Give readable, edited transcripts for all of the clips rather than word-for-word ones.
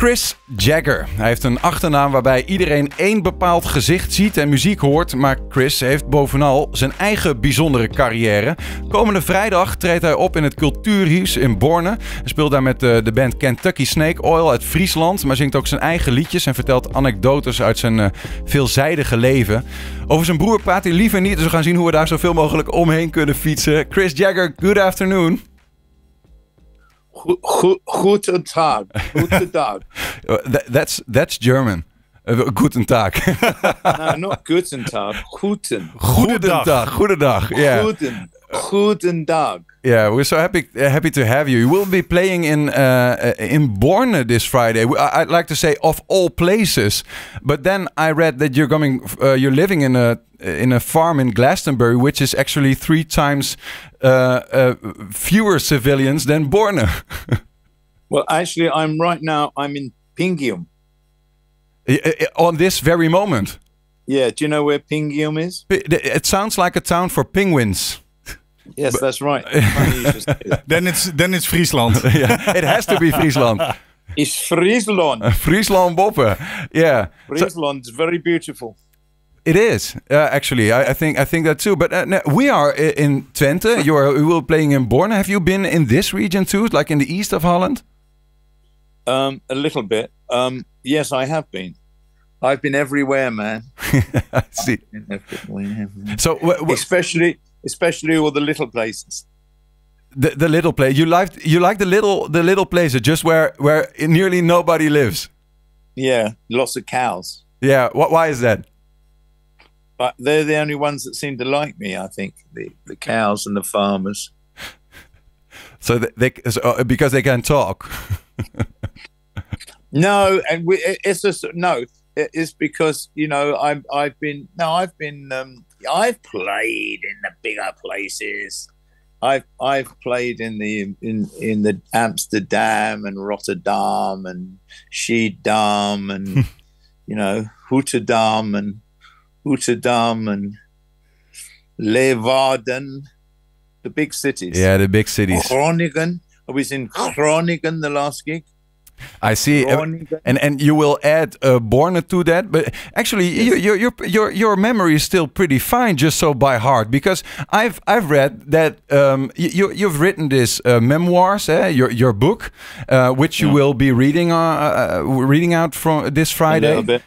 Chris Jagger. Hij heeft een achternaam waarbij iedereen één bepaald gezicht ziet en muziek hoort. Maar Chris heeft bovenal zijn eigen bijzondere carrière. Komende vrijdag treedt hij op in het Kulturhus in Borne. Hij speelt daar met de band Kentucky Snake Oil uit Friesland. Maar zingt ook zijn eigen liedjes en vertelt anekdotes uit zijn veelzijdige leven. Over zijn broer praat hij liever niet. Dus we gaan zien hoe we daar zoveel mogelijk omheen kunnen fietsen. Chris Jagger, good afternoon. Guten Tag. Guten Tag. That's German. Guten Tag. No, not Guten Tag. Guten. Goedendag. Goedendag. Yeah. Guten Tag. Yeah, we're so happy to have you. You will be playing in Borne this Friday. I'd like to say of all places, but then I read that you're living in a farm in Glastonbury, which is actually 3 times fewer civilians than Borne. Well, actually, I'm in Pingium. On this very moment. Yeah, do you know where Pingium is? It sounds like a town for penguins. Yes, that's right. Then it's Friesland. Yeah, it has to be Friesland. It's Friesland. Friesland Boppe. Yeah. Friesland is very beautiful. It is actually. I think that too. But we are in Twente. We will playing in Borne. Have you been in this region too, like in the east of Holland? A little bit. Yes, I have been. I've been everywhere, man. I see. Everywhere. So especially all the little places. The little place. You like the little places, just where nearly nobody lives. Yeah, lots of cows. Yeah. Why is that? But they're the only ones that seem to like me, I think. The cows and the farmers. So because they can talk. No, and it's because I've played in the bigger places. I've played in the Amsterdam and Rotterdam and Schiedam and Rotterdam and Leeuwarden, the big cities. Yeah, the big cities. Groningen. I was in Groningen the last gig. I see, and you will add Borne to that. But actually, yes. your memory is still pretty fine, just so by heart. Because I've read that you've written this memoirs, your book, which you will be reading out from this Friday. A little bit.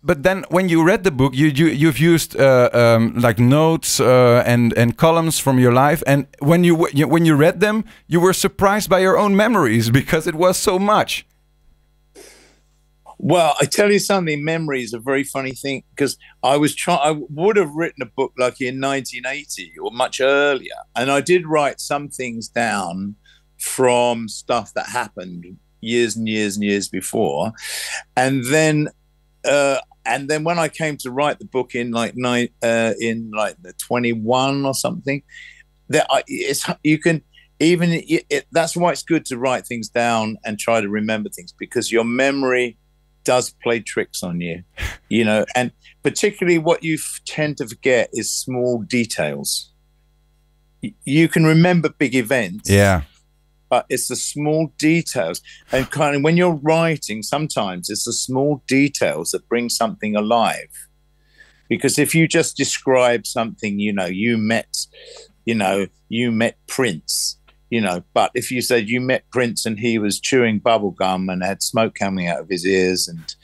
But then when you read the book, you've used like notes and columns from your life, and when you read them, you were surprised by your own memories because it was so much. Well, I tell you something, memory is a very funny thing, because I would have written a book like in 1980 or much earlier, and I did write some things down from stuff that happened years and years and years before, and then when I came to write the book in the 21 or something, that's why it's good to write things down and try to remember things, because your memory does play tricks on you, and particularly what you tend to forget is small details. You can remember big events. Yeah. But it's the small details, and kind of when you're writing, sometimes it's the small details that bring something alive. Because if you just describe something, you met Prince, but if you said you met Prince and he was chewing bubble gum and had smoke coming out of his ears and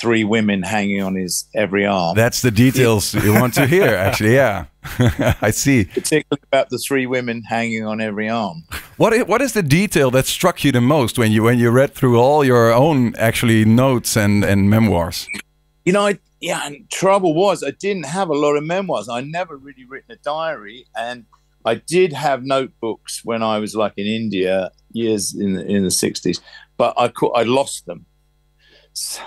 3 women hanging on his every arm. That's the details you want to hear, actually. Yeah, I see. Particularly about the 3 women hanging on every arm. What is the detail that struck you the most when you read through all your own actually notes and memoirs? And trouble was I didn't have a lot of memoirs. I never really written a diary, and I did have notebooks when I was like in India years in the 60s, but I lost them. So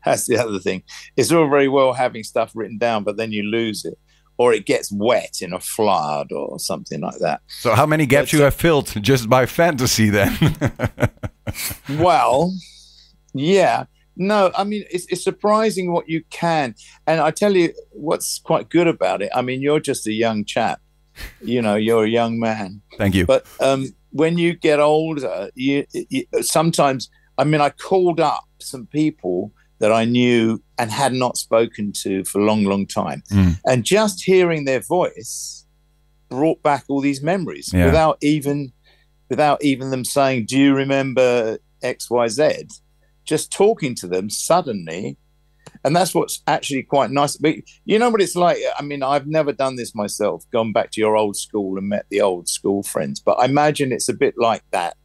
that's the other thing. It's all very well having stuff written down, but then you lose it, or it gets wet in a flood or something like that. So how many gaps you have filled just by fantasy then? Well, yeah. No, I mean, it's surprising what you can. And I tell you what's quite good about it. I mean, you're just a young chap. You're a young man. Thank you. But when you get older, you sometimes I mean, I called up some people that I knew and had not spoken to for a long, long time. And just hearing their voice brought back all these memories without even them saying, do you remember XYZ? Just talking to them suddenly. And that's what's actually quite nice. But you know what it's like? I mean, I've never done this myself, gone back to your old school and met the old school friends. But I imagine it's a bit like that.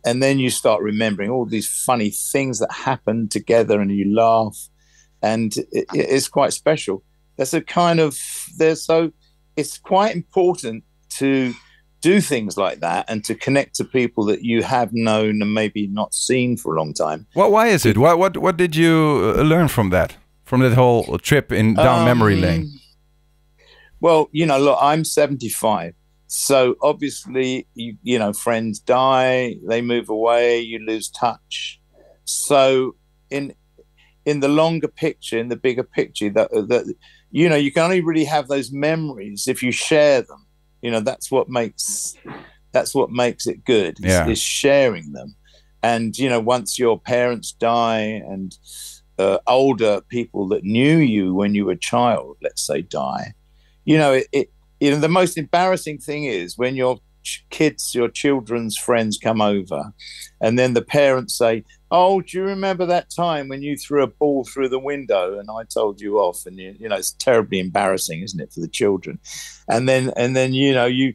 And then you start remembering all these funny things that happen together and you laugh. And it's quite special. It's quite important to do things like that and to connect to people that you have known and maybe not seen for a long time. Well, why is it? What did you learn from that whole trip down memory lane? Well, you know, look, I'm 75. So obviously, you know, friends die, they move away, you lose touch. So in the longer picture, in the bigger picture, that you know, you can only really have those memories if you share them. You know, that's what makes it good. Is sharing them. And you know, once your parents die and older people that knew you when you were a child, let's say, die, you know, you know, the most embarrassing thing is when your children's friends come over and then the parents say, oh, do you remember that time when you threw a ball through the window and I told you off? And you know, it's terribly embarrassing, isn't it, for the children? And then you know, you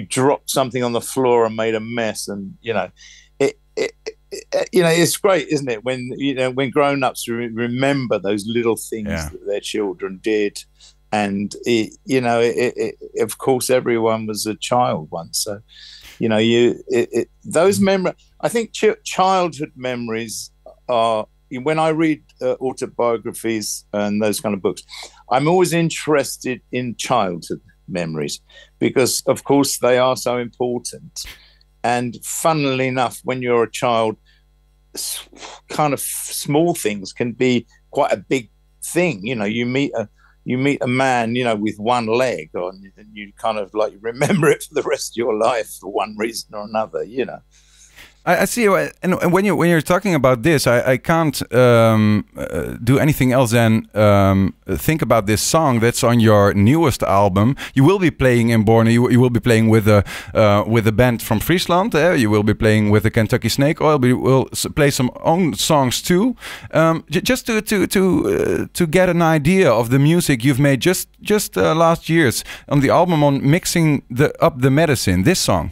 dropped something on the floor and made a mess, and you know, you know, it's great, isn't it, when you know, when grown-ups remember those little things that their children did. And you know, of course, everyone was a child once, so you know, those memories. I think childhood memories are. When I read autobiographies and those kind of books, I'm always interested in childhood memories because, of course, they are so important. And funnily enough, when you're a child, kind of small things can be quite a big thing. You know, you meet a man, you know, with one leg on, and you kind of like remember it for the rest of your life for one reason or another, you know. I see, and when you're talking about this, I can't do anything else than think about this song that's on your newest album. You will be playing in Borne. You will be playing with a band from Friesland. You will be playing with the Kentucky Snake Oil. We will play some own songs too, just to get an idea of the music you've made just last year's on the album on mixing up the medicine. This song.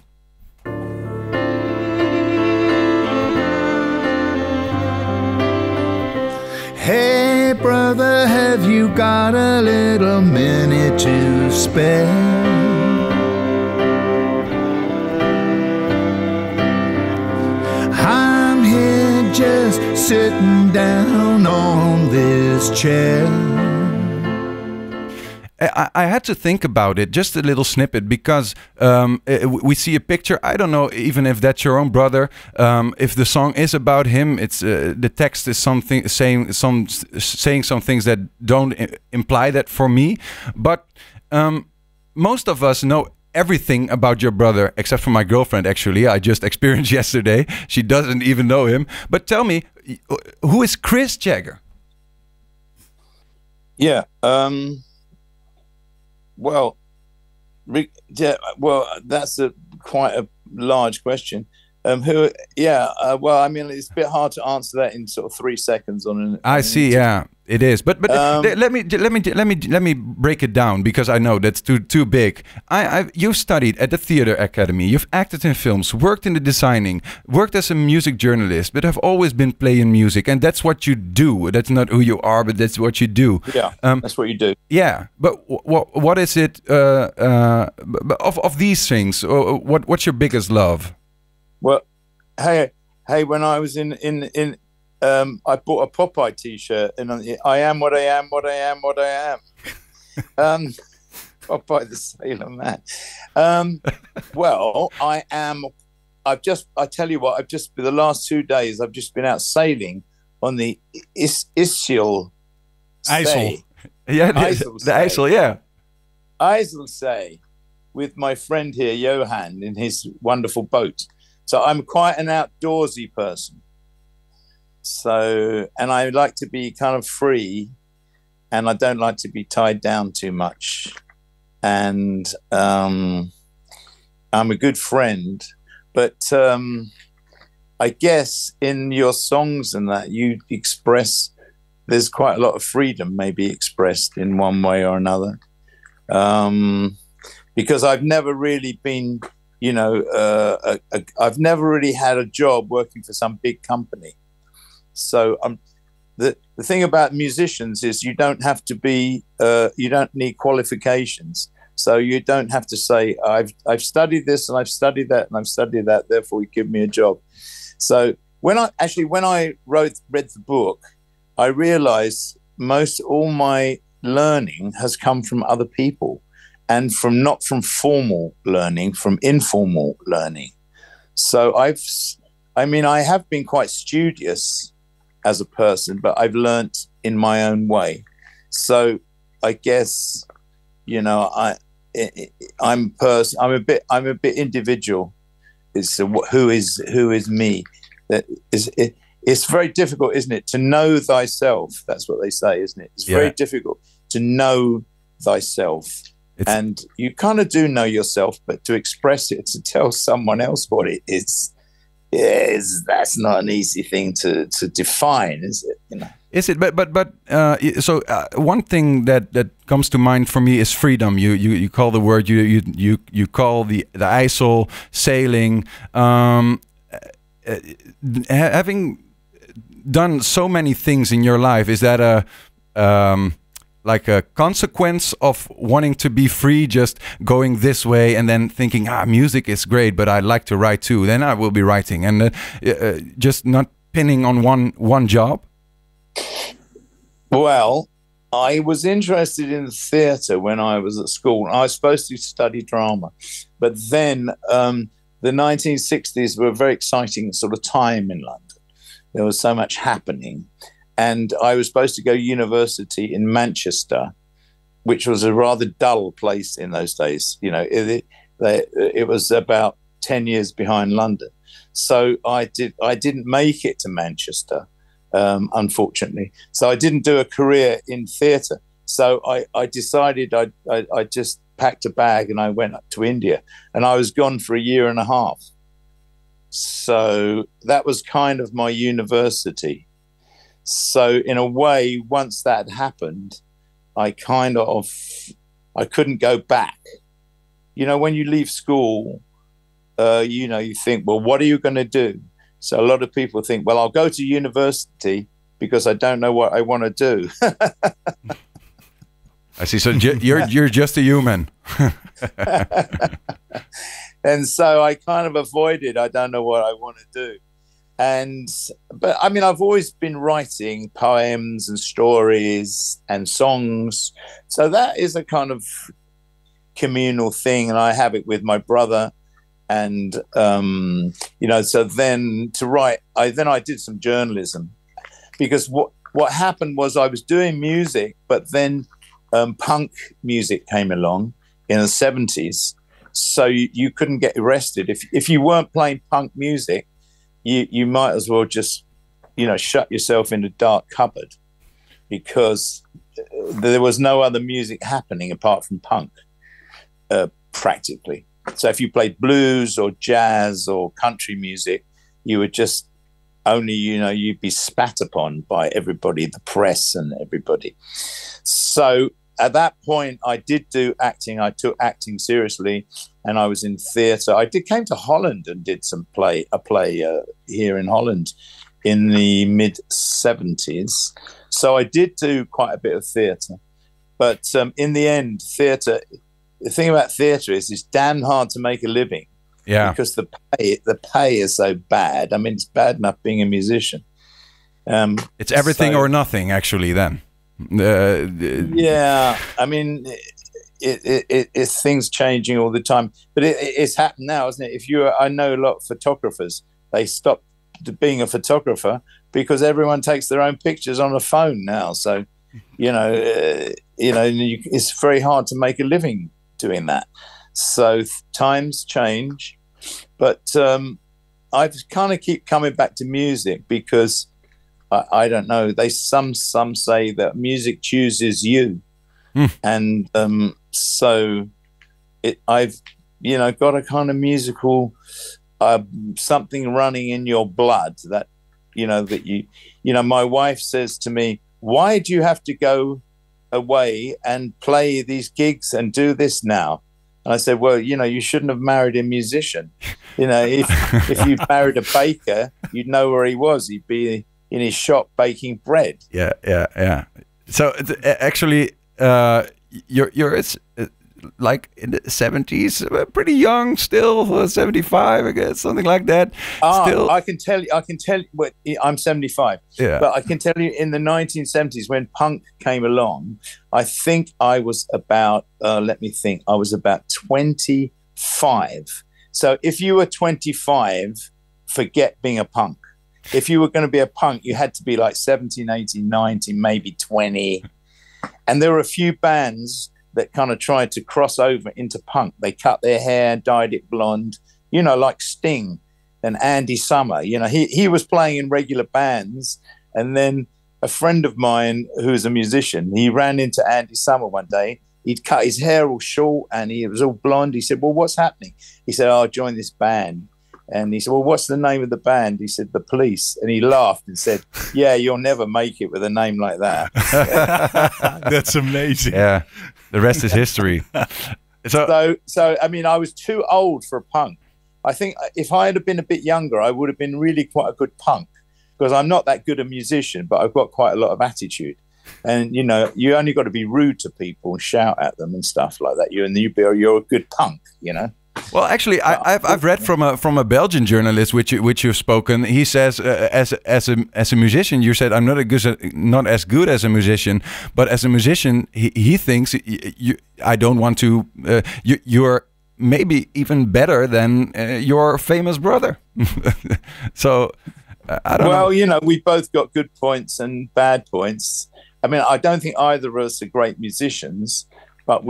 Hey brother, have you got a little minute to spare? I'm here just sitting down on this chair. I had to think about it, just a little snippet, because we see a picture. I don't know even if that's your own brother. If the song is about him, it's the text is something saying some things that don't imply that for me. But most of us know everything about your brother, except for my girlfriend. Actually, I just experienced yesterday. She doesn't even know him. But tell me, who is Chris Jagger? Yeah. Well, that's quite a large question. Well, I mean, it's a bit hard to answer that in sort of 3 seconds I see. Yeah, it is. But let me break it down, because I know that's too big. You've studied at the theater academy. You've acted in films, worked in the designing, worked as a music journalist, but have always been playing music, and that's what you do. That's not who you are, but that's what you do. Yeah, that's what you do. Yeah, but what is it of these things? What's your biggest love? Well, hey, when I was in I bought a Popeye T-shirt, and I am what I am, what I am, what I am. Popeye the Sailor Man. Well, I tell you what, for the last 2 days, I've just been out sailing on the IJssel. Yeah, the IJssel, yeah. IJssel with my friend here, Johan, in his wonderful boat. So I'm quite an outdoorsy person. So, and I like to be kind of free, and I don't like to be tied down too much. And I'm a good friend, but I guess in your songs and that you express, there's quite a lot of freedom maybe expressed in one way or another. Because I've never really been, you know, I've never really had a job working for some big company. So the thing about musicians is you don't have to be, you don't need qualifications. So you don't have to say, I've studied this and I've studied that and I've studied that, therefore you give me a job. So when I read the book, I realized all my learning has come from other people, and not from formal learning, from informal learning. So I have been quite studious as a person, but I've learnt in my own way. So I guess, you know, I'm a bit individual. It's who is me. It's very difficult, isn't it, to know thyself? That's what they say, isn't it? It's very difficult to know thyself. And you kind of do know yourself, but to express it, to tell someone else what it is, that's not an easy thing to define, is it? You know. Is it? But so one thing that comes to mind for me is freedom. You call the word you call the IJssel sailing. Having done so many things in your life, is that like a consequence of wanting to be free, just going this way and then thinking, music is great, but I'd like to write too. Then I will be writing, and just not pinning on one job? Well, I was interested in theatre when I was at school. I was supposed to study drama, but then the 1960s were a very exciting sort of time in London. There was so much happening. And I was supposed to go to university in Manchester, which was a rather dull place in those days. You know, it was about 10 years behind London. So I didn't make it to Manchester, unfortunately. So I didn't do a career in theatre. So I decided I just packed a bag and I went up to India, and I was gone for a year and a half. So that was kind of my university. So in a way, once that happened, I couldn't go back. You know, when you leave school, you know, you think, well, what are you going to do? So a lot of people think, well, I'll go to university because I don't know what I want to do. I see. So you're just a human. And so I kind of avoided, I don't know what I want to do. But I mean, I've always been writing poems and stories and songs. So that is a kind of communal thing. And I have it with my brother. And, you know, so then to write, I did some journalism, because what happened was I was doing music, but then punk music came along in the 70s. So you couldn't get arrested. If you weren't playing punk music, you might as well just, you know, shut yourself in a dark cupboard, because there was no other music happening apart from punk, practically. So if you played blues or jazz or country music, you would just only, you know, you'd be spat upon by everybody, the press and everybody. So at that point, I did do acting. I took acting seriously, and I was in theatre. Came to Holland and did a play here in Holland in the mid-70s. So I did do quite a bit of theatre. But in the end, theatre, the thing about theatre is it's damn hard to make a living. Yeah. Because the pay is so bad. I mean, it's bad enough being a musician. It's everything or nothing, actually, then. Yeah, I mean, it's things changing all the time, but it's happened now, isn't it? I know a lot of photographers, they stopped being a photographer because everyone takes their own pictures on a phone now. So, it's very hard to make a living doing that. So times change, but I kind of keep coming back to music because I don't know. Some say that music chooses you, and so I've got a kind of musical something running in your blood that my wife says to me, why do you have to go away and play these gigs and do this now? And I said, well, you shouldn't have married a musician. If you married a baker, you'd know where he was. He'd be in his shop baking bread. Yeah. So actually, you're like in the 70s, pretty young still, 75, I guess, something like that. Still, I can tell you. I'm 75. Yeah. But I can tell you, in the 1970s, when punk came along, I think I was about. Let me think. I was about 25. So if you were 25, forget being a punk. If you were going to be a punk, you had to be like 17, 18, 19, maybe 20. And there were a few bands that kind of tried to cross over into punk. They cut their hair, dyed it blonde, like Sting and Andy Summer. He was playing in regular bands. And then a friend of mine who's a musician, he ran into Andy Summer one day. He'd cut his hair all short and he was all blonde. He said, well, what's happening? He said, I joined this band. And he said, well, what's the name of the band? He said, The Police. And he laughed and said, yeah, you'll never make it with a name like that. That's amazing. Yeah, the rest is history. So, I mean, I was too old for a punk. I think if I had been a bit younger, I would have been really quite a good punk, because I'm not that good a musician, but I've got quite a lot of attitude. And, you only got to be rude to people and shout at them and stuff like that. You're a good punk, Well, actually, I've read from a Belgian journalist which you've spoken. He says, as a musician, you said I'm not as good as a musician, but as a musician, he thinks I don't want to. You're maybe even better than your famous brother. So I don't know. Well, we both got good points and bad points. I mean, I don't think either of us are great musicians, but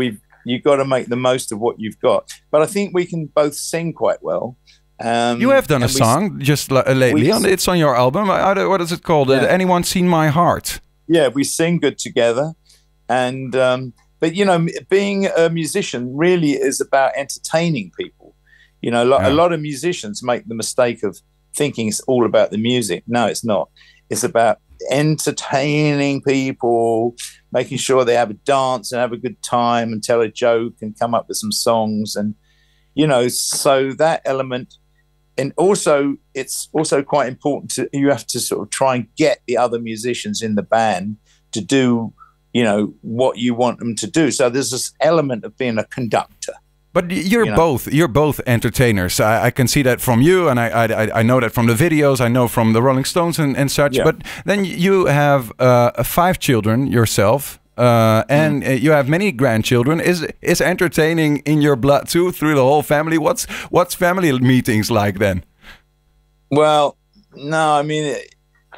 you've got to make the most of what you've got. But I think we can both sing quite well. You have done a song just lately. It's on your album. What is it called? Yeah. Anyone Seen My Heart? Yeah, we sing good together. And but being a musician really is about entertaining people. A lot of musicians make the mistake of thinking it's all about the music. No, it's not. It's about entertaining people, making sure they have a dance and have a good time and tell a joke and come up with some songs. And so that element. And also it's also quite important you have to sort of try and get the other musicians in the band to do what you want them to do. So there's this element of being a conductor. But you're both entertainers. I can see that from you, and I know that from the videos. I know from the Rolling Stones and such. Yeah. But then you have 5 children yourself, and you have many grandchildren. Is entertaining in your blood too, through the whole family? What's family meetings like then? Well, no, I mean,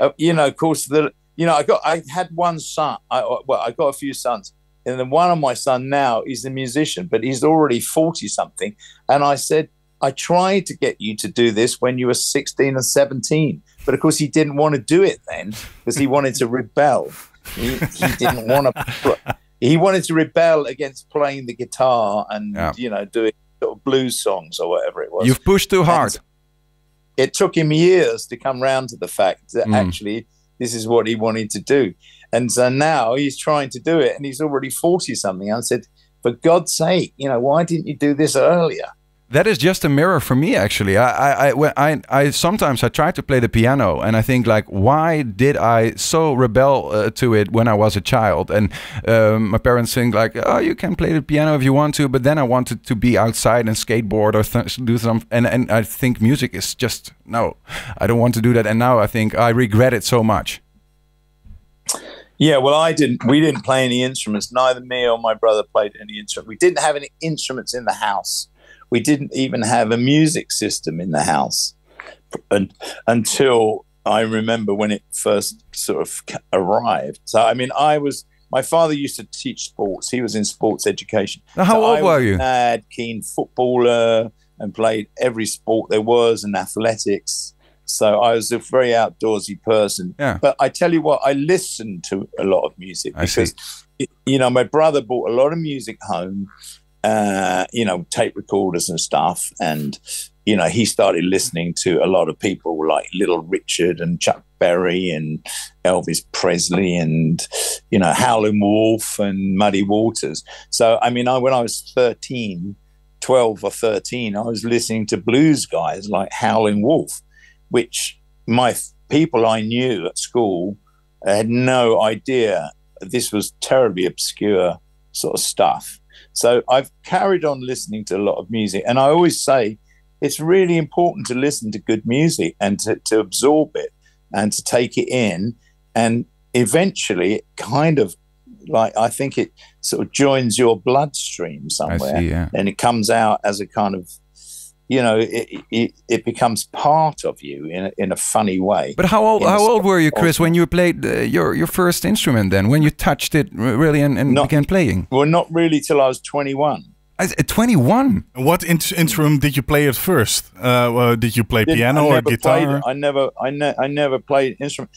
of course, I had one son. I got a few sons. And then one of my son now is a musician, but he's already 40-something. And I said, I tried to get you to do this when you were 16 and 17. But of course, he didn't want to do it then because he wanted to rebel. He didn't want to. He wanted to rebel against playing the guitar and, doing sort of blues songs or whatever it was. You've pushed too hard. And it took him years to come round to the fact that actually this is what he wanted to do. And so now he's trying to do it, and he's already 40-something. I said, for God's sake, why didn't you do this earlier? That is just a mirror for me, actually. I sometimes I try to play the piano, and I think like, why did I so rebel to it when I was a child? And my parents think like, oh, you can play the piano if you want to, but then I wanted to be outside and skateboard or do some. And I think music is just no, I don't want to do that. And now I think I regret it so much. Yeah, well, we didn't play any instruments. Neither me or my brother played any instrument. We didn't have any instruments in the house. We didn't even have a music system in the house until I remember when it first sort of arrived. So, I mean, my father used to teach sports. He was in sports education. How old were you? I was a mad, keen footballer and played every sport there was and athletics. So I was a very outdoorsy person. Yeah. But I tell you what, I listened to a lot of music because, my brother brought a lot of music home, tape recorders and stuff. And, he started listening to a lot of people like Little Richard and Chuck Berry and Elvis Presley and, Howlin' Wolf and Muddy Waters. So, when I was 12 or 13, I was listening to blues guys like Howlin' Wolf, which people I knew at school had no idea this was terribly obscure sort of stuff. So I've carried on listening to a lot of music. And I always say it's really important to listen to good music and to absorb it and to take it in. And eventually it kind of, I think it sort of joins your bloodstream somewhere. I see, yeah. And it comes out as a kind of, it becomes part of you in a funny way. But how old were you, Chris, when you played your first instrument then? When you touched it really and began playing? Well, not really till I was 21. At 21? What instrument did you play at first? Did you play piano or guitar? I never played instrument.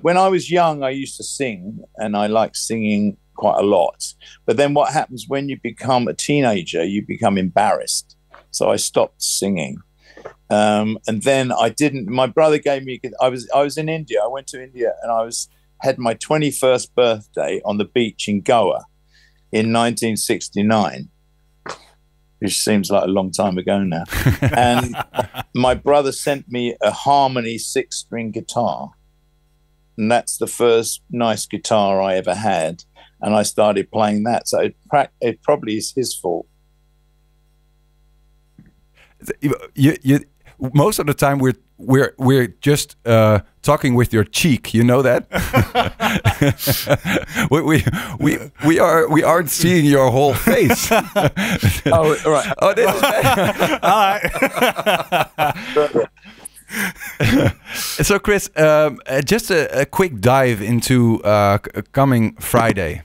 When I was young, I used to sing, and I liked singing quite a lot. But then what happens when you become a teenager, you become embarrassed. So I stopped singing. And then my brother gave me, I was in India. I went to India and had my 21st birthday on the beach in Goa in 1969, which seems like a long time ago now. And my brother sent me a Harmony 6-string guitar. And that's the first nice guitar I ever had. And I started playing that. So it probably is his fault. You most of the time we're just talking with your cheek, you know that. we aren't seeing your whole face. Oh, right. Oh, this is so, Chris, just a quick dive into coming Friday.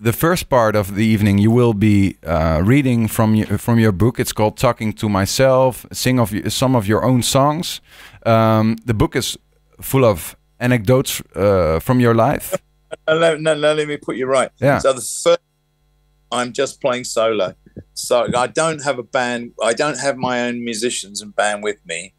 The first part of the evening, you will be reading from your book. It's called "Talking to Myself." Sing some of your own songs. The book is full of anecdotes from your life. No, let me put you right. Yeah. So the first, I'm just playing solo. So I don't have a band. I don't have my own musicians and band with me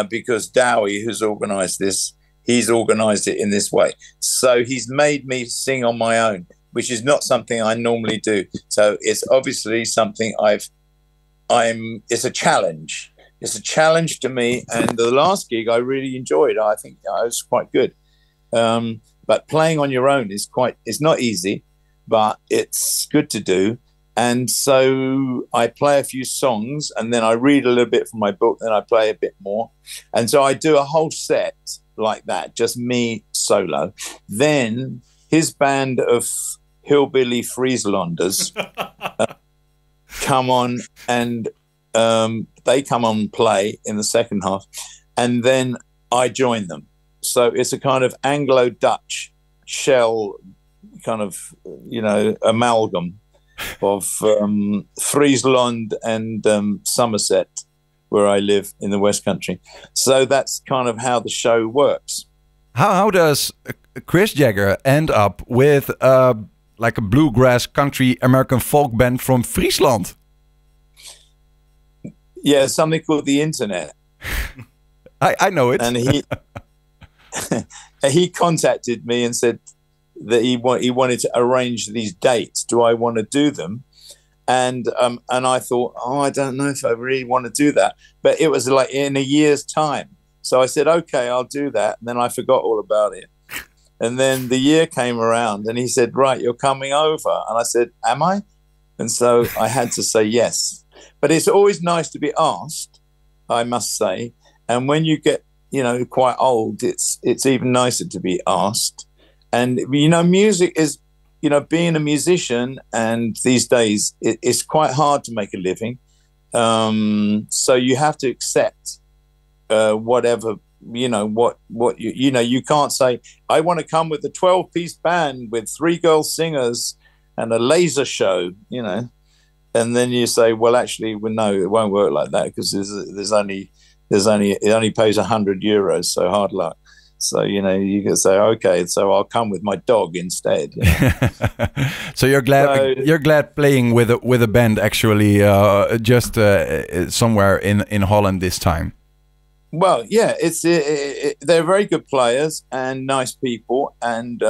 because Dowie, who's organised this, he's organised it in this way. So he's made me sing on my own, which is not something I normally do. So it's obviously something it's a challenge. It's a challenge to me. And the last gig I really enjoyed. I think I was quite good. But playing on your own it's not easy, but it's good to do. And so I play a few songs and then I read a little bit from my book, then I play a bit more. And so I do a whole set like that, just me solo. Then his band of hillbilly Frieslanders come on and they come on and play in the second half, and then I join them. So it's a kind of Anglo-Dutch shell kind of, amalgam of Friesland and Somerset, where I live in the West Country. So that's kind of how the show works. How does Chris Jagger end up with like a bluegrass country American folk band from Friesland? Yeah, something called the internet. I know it. And he contacted me and said that he wanted to arrange these dates. Do I want to do them? And I thought, I don't know if I really want to do that. But it was like in a year's time. So I said, okay, I'll do that. And then I forgot all about it. And then the year came around and he said, right, you're coming over. And I said, am I? And so I had to say yes. But it's always nice to be asked, I must say. And when you get, quite old, it's even nicer to be asked. And, music is, being a musician, and these days it's quite hard to make a living. So you have to accept whatever, you can't say, I want to come with a 12-piece band with 3 girl singers and a laser show, And then you say, well, actually, no, it won't work like that because there's only it only pays €100, so hard luck. So, you know, you can say, okay, so I'll come with my dog instead. You know? So you're glad playing with a band actually, just somewhere in Holland this time. Well, yeah, they're very good players and nice people, and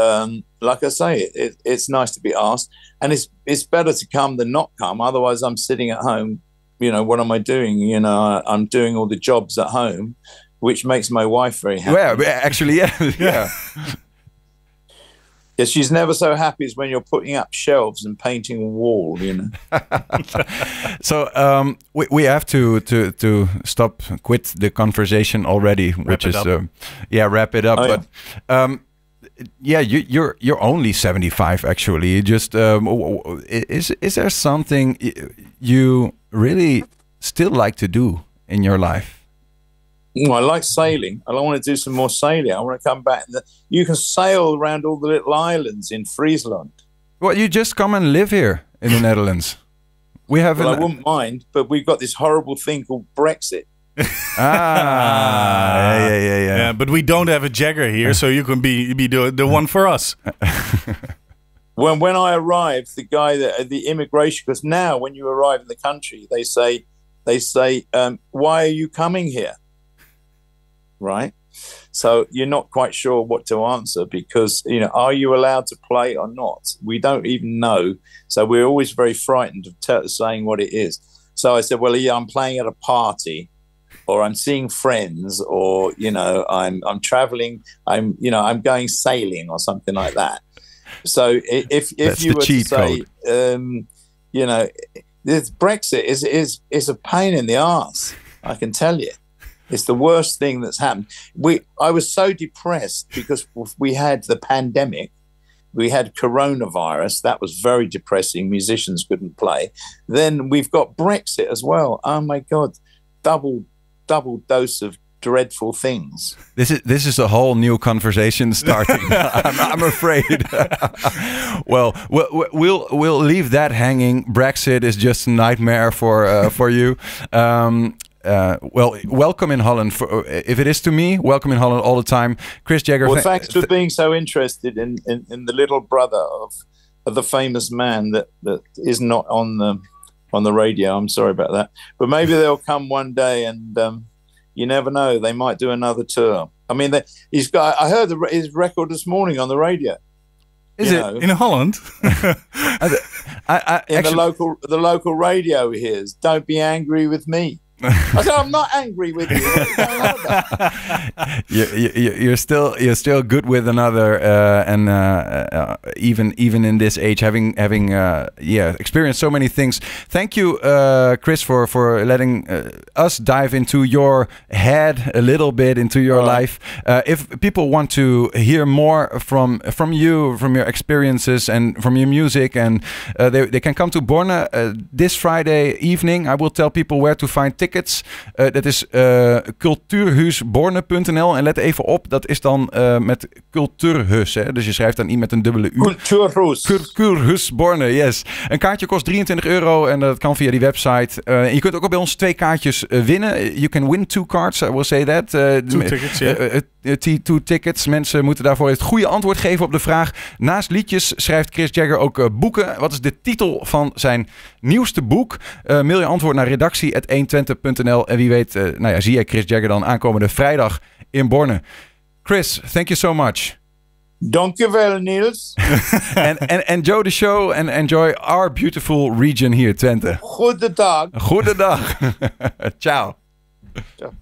like I say, it's nice to be asked, and it's better to come than not come. Otherwise, I'm sitting at home. You know, what am I doing? You know, I'm doing all the jobs at home, which makes my wife very happy. Yeah, actually, yeah, yeah. Yeah, she's never so happy as when you're putting up shelves and painting a wall, you know. So we have to quit the conversation already, which is wrap it up. Oh, but yeah, you're only 75 actually. Just is there something you really still like to do in your life? I like sailing. I want to do some more sailing. I want to come back. You can sail around all the little islands in Friesland. Well, you just come and live here in the Netherlands. We have. Well, I wouldn't mind, but we've got this horrible thing called Brexit. Yeah. But we don't have a Jagger here, so you can be the one for us. When I arrived, the guy the immigration, because now when you arrive in the country, they say, why are you coming here? Right, so you're not quite sure what to answer because, you know, are you allowed to play or not? We don't even know, so we're always very frightened of saying what it is. So I said, well, yeah, I'm playing at a party, or I'm seeing friends, or, you know, I'm traveling, I'm going sailing or something like that. So if you were to say, you know, this Brexit is a pain in the arse, I can tell you. It's the worst thing that's happened. I was so depressed because we had the pandemic. We had coronavirus. That was very depressing. Musicians couldn't play. Then we've got Brexit as well. Oh, my God. Double dose of dreadful things. This is a whole new conversation starting. I'm afraid. Well, we'll leave that hanging. Brexit is just a nightmare for you. Well, welcome in Holland. If it is to me, welcome in Holland all the time. Chris Jagger. Well, thanks for being so interested in the little brother of the famous man that is not on the radio. I'm sorry about that, but maybe they'll come one day, and you never know. They might do another tour. I mean, I heard his record this morning on the radio. Is it in Holland? The local radio hears. Don't be angry with me. I said, I'm not angry with you. You're still good with another, and even in this age, having experienced so many things. Thank you, Chris, for letting us dive into your head a little bit, into your life. If people want to hear more from you, from your experiences and from your music, and they can come to Borne this Friday evening. I will tell people where to find tickets. Dat is kulturhusborne.nl. En let even op, dat is dan met Kulturhus. Hè? Dus je schrijft dan niet met een dubbele U. Kulturhus Borne, yes. Een kaartje kost €23 en dat kan via die website. Je kunt ook bij ons 2 kaartjes winnen. You can win 2 cards, I will say that. 2 tickets, yeah. 2 tickets. Mensen moeten daarvoor het goede antwoord geven op de vraag. Naast liedjes schrijft Chris Jagger ook boeken. Wat is de titel van zijn nieuwste boek? Mail je antwoord naar redactie@120.nl. En wie weet, zie jij Chris Jagger dan aankomende vrijdag in Borne. Chris, thank you so much. Dankjewel, Niels. and enjoy the show and enjoy our beautiful region here, Twente. Goedendag. Goedendag. Ciao. Ciao.